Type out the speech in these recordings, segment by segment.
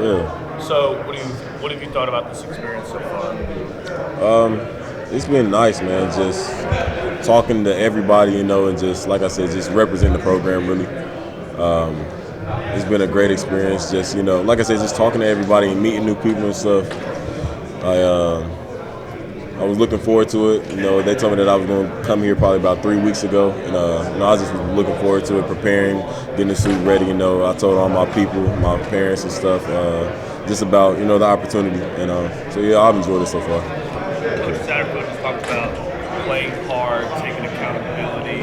Yeah. So, what have you thought about this experience so far? It's been nice, man. Just talking to everybody, and just like I said, just representing the program really. It's been a great experience. Just like I said, just talking to everybody and meeting new people and stuff. I I was looking forward to it. They told me that I was going to come here probably about 3 weeks ago, and I was just looking forward to it, preparing, getting the suit ready. I told all my people, my parents and stuff, just about the opportunity, and so yeah, I've enjoyed it so far. Coach Satterfield has talked about playing hard, taking accountability.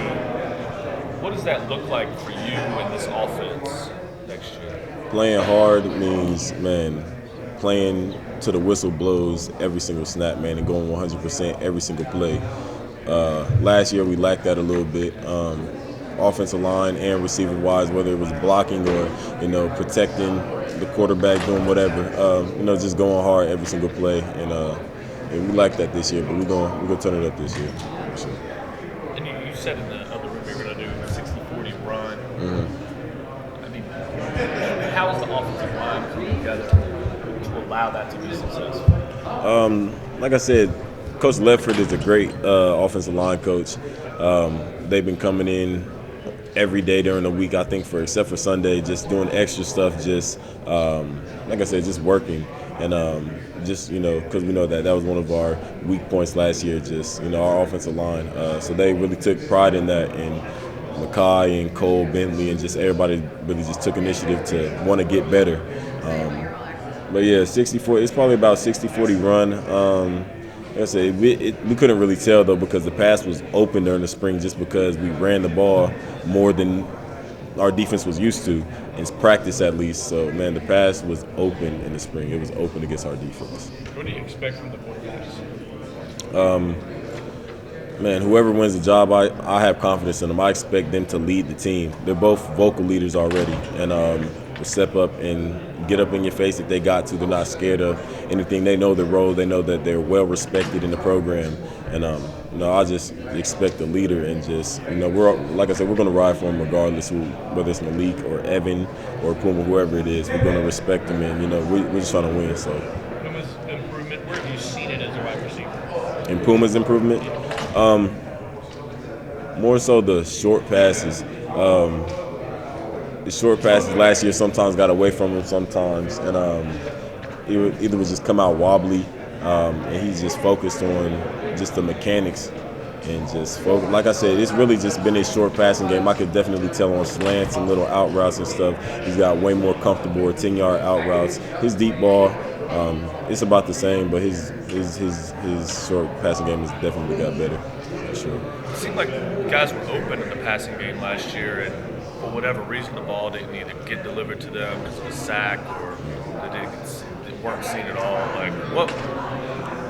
What does that look like for you in this offense next year? Playing hard means, man, playing to the whistle blows every single snap, man, and going 100% every single play. Last year we lacked that a little bit, offensive line and receiving wise, whether it was blocking or protecting the quarterback, doing whatever. Just going hard every single play, and we lacked that this year, but we're gonna turn it up this year. For sure. And you said in the other room you're going to do a 60-40 run. I mean, how is the offensive line coming together to allow that to be successful? Like I said, Coach Ledford is a great offensive line coach. They've been coming in every day during the week, I think, except for Sunday, just doing extra stuff, just like I said, just working. And just, because we know that was one of our weak points last year, just, our offensive line. So they really took pride in that. And Mackay and Cole Bentley and just everybody really just took initiative to want to get better. But yeah, 64. It's probably about 60-40 run. Like I said, we couldn't really tell though because the pass was open during the spring, just because we ran the ball more than our defense was used to in practice at least. So man, the pass was open in the spring. It was open against our defense. What do you expect from the quarterbacks? Man, whoever wins the job, I have confidence in them. I expect them to lead the team. They're both vocal leaders already, and will step up and get up in your face if they got to. They're not scared of anything. They know their role. They know that they're well respected in the program, and I just expect a leader, and just we're like I said, we're going to ride for them regardless, whether it's Malik or Evan or Puma, whoever it is. We're going to respect them, and we're just trying to win. So Puma's improvement, where have you seen it as a wide receiver? in Puma's improvement. More so the short passes. The short passes last year sometimes got away from him sometimes, and either was just come out wobbly, and he's just focused on just the mechanics and just focus. Like I said, it's really just been his short passing game. I could definitely tell on slants and little out routes and stuff. He's got way more comfortable or 10-yard out routes. His deep ball, it's about the same, but his short passing game has definitely got better. For sure. It seemed like guys were open in the passing game last year, and for whatever reason, the ball didn't either get delivered to them because of a sack or they weren't seen at all. Like,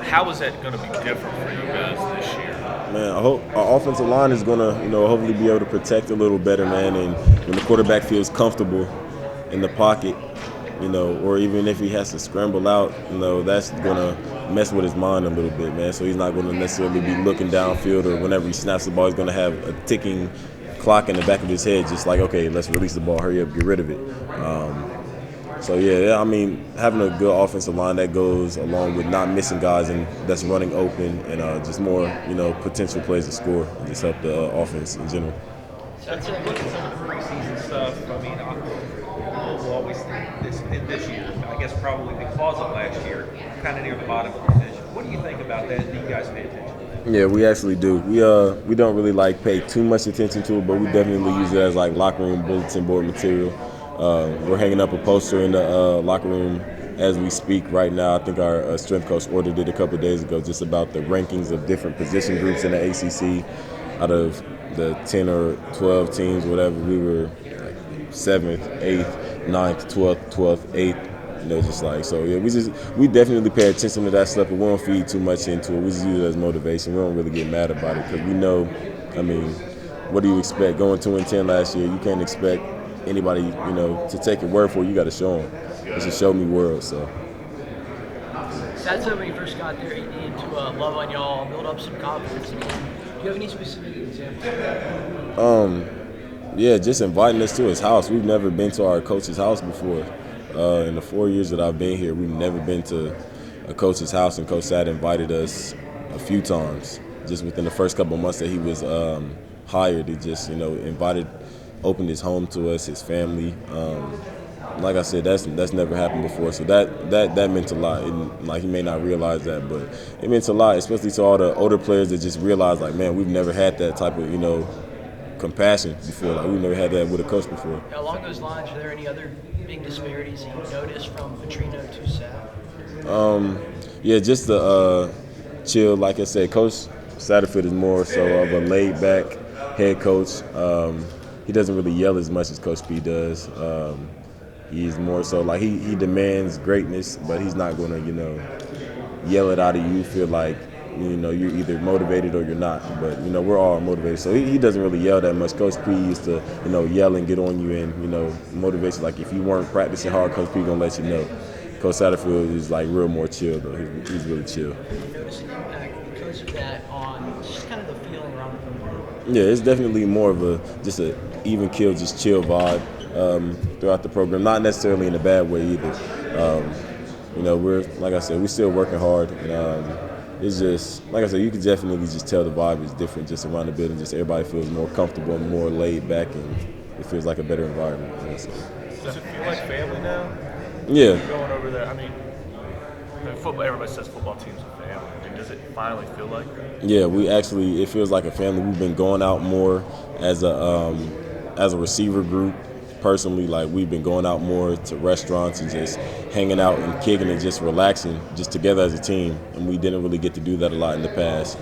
how is that going to be different for you guys this year? Man, I hope our offensive line is going to, hopefully be able to protect a little better, man. And when the quarterback feels comfortable in the pocket, or even if he has to scramble out, that's going to mess with his mind a little bit, man. So he's not going to necessarily be looking downfield, or whenever he snaps the ball, he's going to have a ticking clock in the back of his head, just like, okay, let's release the ball, hurry up, get rid of it. So yeah, I mean, having a good offensive line that goes along with not missing guys and that's running open, and just more, potential plays to score, and just help the offense in general. That's it. Look at some of the preseason stuff. I mean, we'll always think this year, I guess probably because of last year, kind of near the bottom of the division. What do you think about that? Do you guys pay attention to that? Yeah, we actually do. We don't really pay too much attention to it, but we definitely use it as locker room bulletin board material. We're hanging up a poster in the locker room as we speak right now. I think our strength coach ordered it a couple of days ago, just about the rankings of different position groups in the ACC. Out of the 10 or 12 teams, whatever, we were 7th, 8th, 9th, 12th, 8th. So yeah, we definitely pay attention to that stuff, but we don't feed too much into it. We just use it as motivation. We don't really get mad about it because we know, I mean, what do you expect? Going 2-10 last year, you can't expect anybody, to take your word for it. You got to show them. It's a show me world. So. That's when you first got there, you needed to love on y'all, build up some confidence. Do you have any specific examples? Yeah, just inviting us to his house. We've never been to our coach's house before. In the 4 years that I've been here, we've never been to a coach's house, and Coach Sat invited us a few times. Just within the first couple of months that he was hired, he just opened his home to us, his family. Like I said, that's never happened before, so that meant a lot. Like, he may not realize that, but it meant a lot, especially to all the older players that just realize, like, man, we've never had that type of compassion before. Like, we've never had that with a coach before. Now, along those lines, are there any other big disparities that you noticed from Petrino to Sat? Yeah, just the chill. Like I said, Coach Satterfield is more so of a laid-back head coach. He doesn't really yell as much as Coach P does. He's more so like he demands greatness, but he's not going to, yell it out of you. Feel like, you're either motivated or you're not. But, we're all motivated. So he doesn't really yell that much. Coach P used to, yell and get on you and, motivate you. Like, if you weren't practicing hard, Coach P going to let you know. Coach Satterfield is, like, real more chill, though. He's really chill. You notice an impact because of that on just kind of the feeling around the program? Yeah, it's definitely more of just an even keel, just chill vibe throughout the program. Not necessarily in a bad way either. We're, like I said, we're still working hard. It's just, like I said, you can definitely just tell the vibe is different just around the building. Just everybody feels more comfortable, more laid back, and it feels like a better environment. Does it feel like family now? Yeah. Going over there, I mean, football. Everybody says football teams are family. I mean, does it finally feel like that? Yeah, it feels like a family. We've been going out more as a receiver group. Personally, like, we've been going out more to restaurants and just hanging out and kicking and just relaxing, just together as a team. And we didn't really get to do that a lot in the past.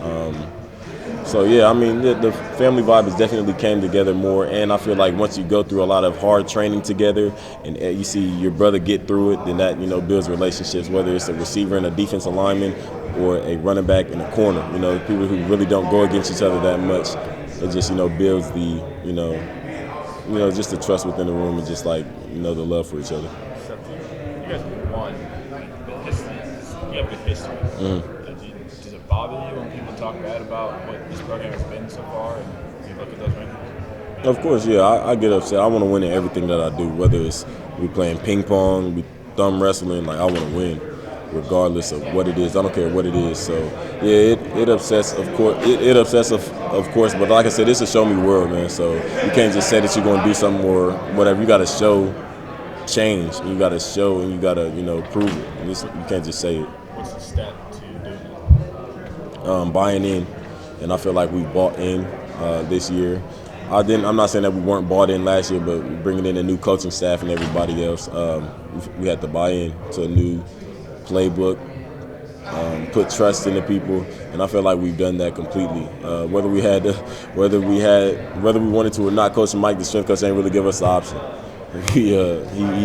So yeah, I mean, the family vibe has definitely came together more, and I feel like once you go through a lot of hard training together and you see your brother get through it, then that builds relationships. Whether it's a receiver and a defensive lineman or a running back and a corner, people who really don't go against each other that much, it just builds the just the trust within the room and just like the love for each other. You guys won. You have good history. Does it bother you when people talk bad about what this program has been so far, and you look at those rankings? Of course, yeah. I get upset. I want to win in everything that I do, whether it's we playing ping pong, we thumb wrestling. Like, I want to win, regardless of what it is. I don't care what it is. So yeah, it upsets. Of course, it upsets. Of course, but like I said, it's a show me world, man. So you can't just say that you're going to do something or whatever. You got to show change. And you got to show, and you got to prove it. And you can't just say it. What's the step to do that? Buying in, and I feel like we bought in this year. I'm not saying that we weren't bought in last year, but bringing in a new coaching staff and everybody else, we had to buy in to a new playbook, put trust in the people, and I feel like we've done that completely. Whether we wanted to or not, Coach Mike, the strength coach, ain't really give us the option. He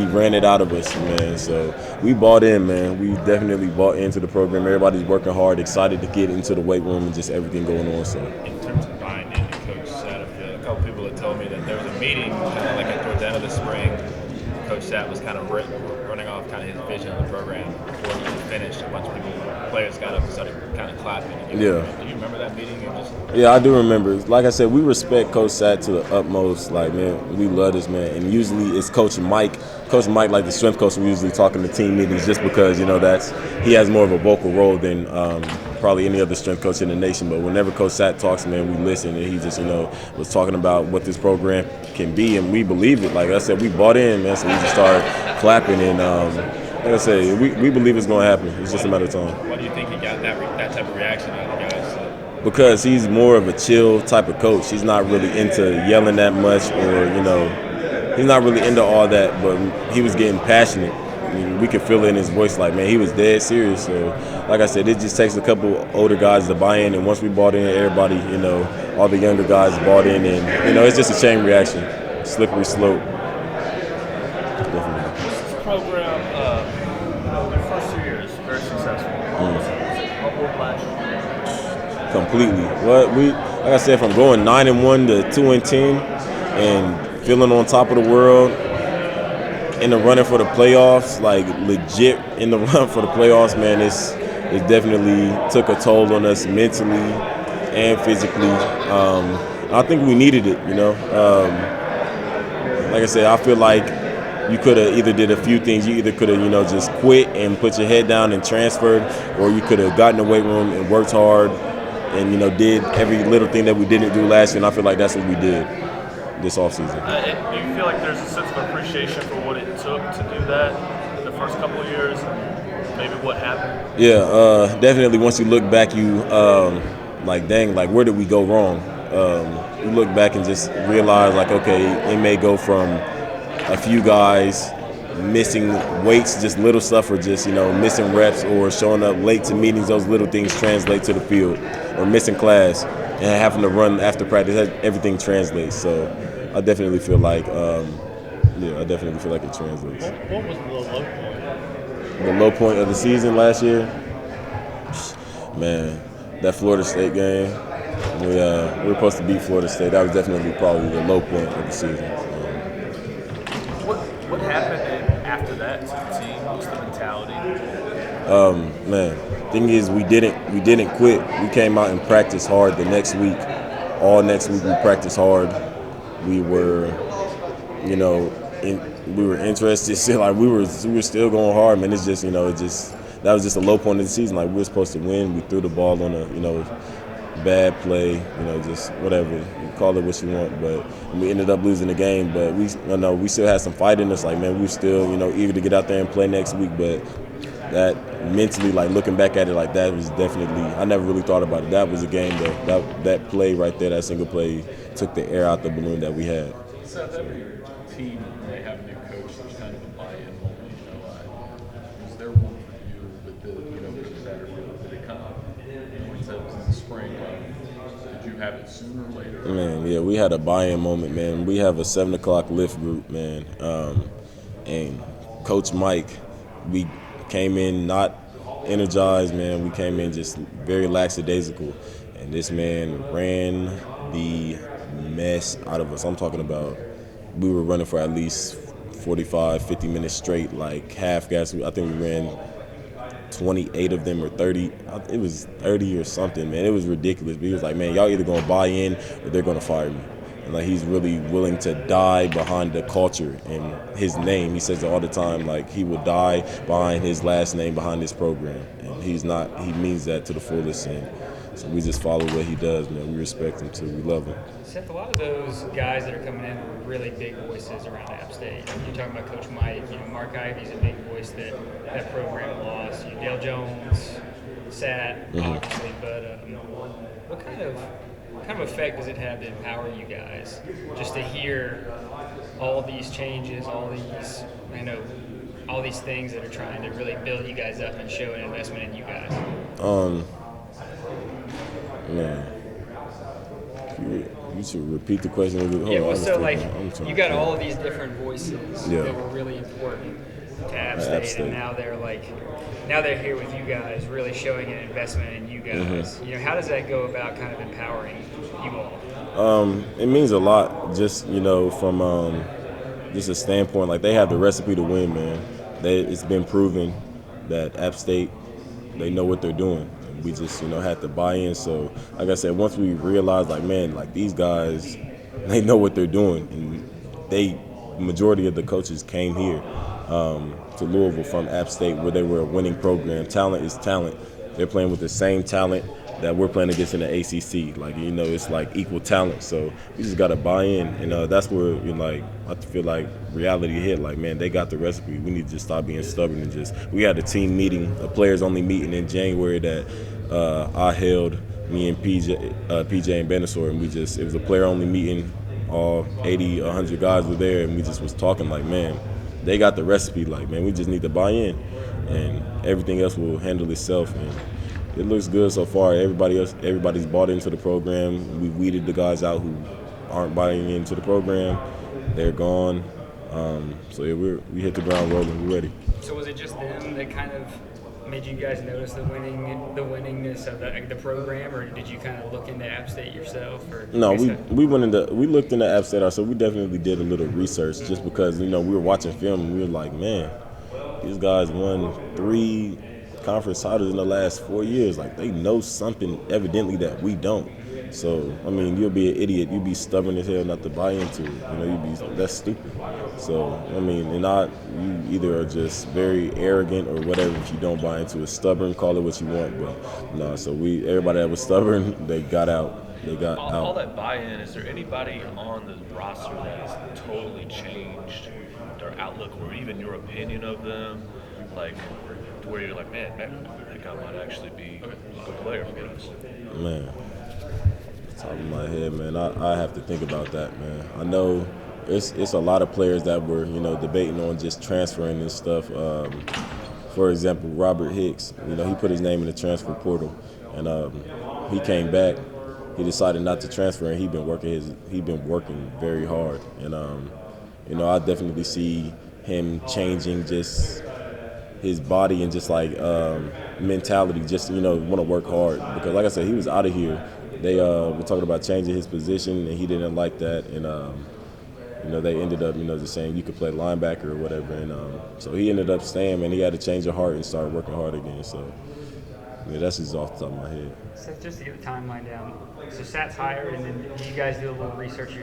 ran it out of us, man. So we bought in, man. We definitely bought into the program. Everybody's working hard, excited to get into the weight room and just everything going on. So in terms of buying into Coach Satterfield, a couple people had told me that there was a meeting kind of like towards the end of the spring. Coach Sat was kind of running off kind of his vision of the program before he was finished. A bunch of players got up and started kind of clapping. Yeah. Do you remember that meeting? Yeah, I do remember. Like I said, we respect Coach Sat to the utmost. Like, man, we love this man. And usually it's Coach Mike. Coach Mike, like the strength coach, we usually talk in the team meetings just because, he has more of a vocal role than probably any other strength coach in the nation. But whenever Coach Sat talks, man, we listen. And he just, was talking about what this program can be, and we believe it. Like I said, we bought in, man, so we just started clapping. And like I said, we believe it's going to happen. It's just a matter of time. Why do you think he got that type of reaction out of the guys? Because he's more of a chill type of coach. He's not really into yelling that much, or he's not really into all that. But he was getting passionate. I mean, we could feel it in his voice. Like, man, he was dead serious. So, like I said, it just takes a couple older guys to buy in, and once we bought in, everybody, all the younger guys bought in, and it's just a chain reaction, slippery slope. Definitely. This program, the first 2 years, very successful. Humble last year. Completely. Like I said, from going 9-1 to 2-10, and feeling on top of the world, in the running for the playoffs, like legit in the run for the playoffs, man, it definitely took a toll on us mentally and physically. I think we needed it, like I said, I feel like you could have either did a few things. You either could have, just quit and put your head down and transferred, or you could have gotten in the weight room and worked hard and, did every little thing that we didn't do last year. And I feel like that's what we did this offseason. Do you feel like there's a sense of appreciation for what it took to do that the first couple of years and maybe what happened? Yeah, definitely. Once you look back, you like, dang, like, where did we go wrong? You look back and just realize, like, okay, it may go from a few guys missing weights, just little stuff, or just, missing reps or showing up late to meetings. Those little things translate to the field, or missing class and having to run after practice. Everything translates. So I definitely feel like, I definitely feel like it translates. What was the low point? The low point of the season last year, man, that Florida State game. We were supposed to beat Florida State. That was definitely probably the low point of the season. What happened after that to the team? What's the mentality? Man, thing is, we didn't quit. We came out and practiced hard the next week. All next week we practiced hard. We were, we were interested. Still, like we were still going hard, man. It's just, that was just a low point of the season. Like we were supposed to win. We threw the ball on a, bad play. Just whatever. You call it what you want, but we ended up losing the game. But we still had some fight in us. Like, man, we were still, eager to get out there and play next week. But that mentally, like looking back at it, like that was definitely. I never really thought about it. That was a game that play right there, that single play, took the air out the balloon that we had. Seth, every team, when they have a new coach, there's kind of a buy-in moment. Was there one for you with the better did it come? It was in the spring. Did you have it sooner or later? Man, yeah, we had a buy-in moment, man. We have a 7 o'clock lift group, man. And Coach Mike, we came in not energized, man. We came in just very lackadaisical. And this man ran the mess out of us. I'm talking about we were running for at least 45, 50 minutes straight, like half gas. I think we ran 28 of them or 30. It was 30 or something, man. It was ridiculous. But he was like, man, y'all either going to buy in or they're going to fire me. And like he's really willing to die behind the culture and his name. He says it all the time, like he will die behind his last name, behind this program. And he means that to the fullest. And so we just follow what he does, man. We respect him too. We love him. Seth, a lot of those guys that are coming in are really big voices around App State. You're talking about Coach Mike. Mark Ivey's a big voice that program lost. Dale Jones, Sat, obviously. But what kind of effect does it have to empower you guys just to hear all these changes, all these things that are trying to really build you guys up and show an investment in you guys? Man, you should repeat the question. You got all of these different voices that were really important to App State, and now they're here with you guys, really showing an investment in you guys. How does that go about kind of empowering you all? It means a lot, just from just a standpoint. Like they have the recipe to win, man. It's been proven that App State, they know what they're doing. We just, had to buy in. So, like I said, once we realized, like, man, like these guys, they know what they're doing. And majority of the coaches came here to Louisville from App State, where they were a winning program. Talent is talent. They're playing with the same talent that we're playing against in the ACC. Like, it's like equal talent. So we just got to buy in. And that's where, I feel like reality hit. Like, man, they got the recipe. We need to just stop being stubborn and we had a team meeting, a players-only meeting in January that I held, me and PJ and Benasour, and it was a player-only meeting. All 80, 100 guys were there, and we just was talking like, man, they got the recipe. Like, man, we just need to buy in, and everything else will handle itself. And it looks good so far. Everybody's bought into the program. We weeded the guys out who aren't buying into the program. They're gone. We hit the ground rolling. We're ready. So was it just them that kind of made you guys notice the winningness of the program, or did you kind of look into App State yourself? Or no, we looked into App State ourselves. We definitely did a little research just because we were watching film and we were like, man, these guys won 3 conference titles in the last 4 years. Like, they know something evidently that we don't. So, I mean, you'll be an idiot. You'll be stubborn as hell not to buy into it. That's stupid. So, I mean, you either are just very arrogant or whatever if you don't buy into it. Stubborn, call it what you want. But, no, so everybody that was stubborn, they got out. They got All out. that buy-in, is there anybody on the roster that has totally changed their outlook or even your opinion of them? Like, to where you're like, man, that guy might actually be a good player for us. Man, top of my head, man, I have to think about that, man. I know it's a lot of players that were, debating on just transferring this stuff. For example, Robert Hicks, he put his name in the transfer portal, and he came back. He decided not to transfer, and he'd been working very hard. And I definitely see him changing just his body and just like mentality, just want to work hard, because like I said, he was out of here. They were talking about changing his position, and he didn't like that, and they ended up just saying you could play linebacker or whatever, and so he ended up staying, and he had to change of heart and start working hard again. So yeah, that's just off the top of my head. So just to get the timeline down, so Sat's hired, and then you guys do a little research yourself.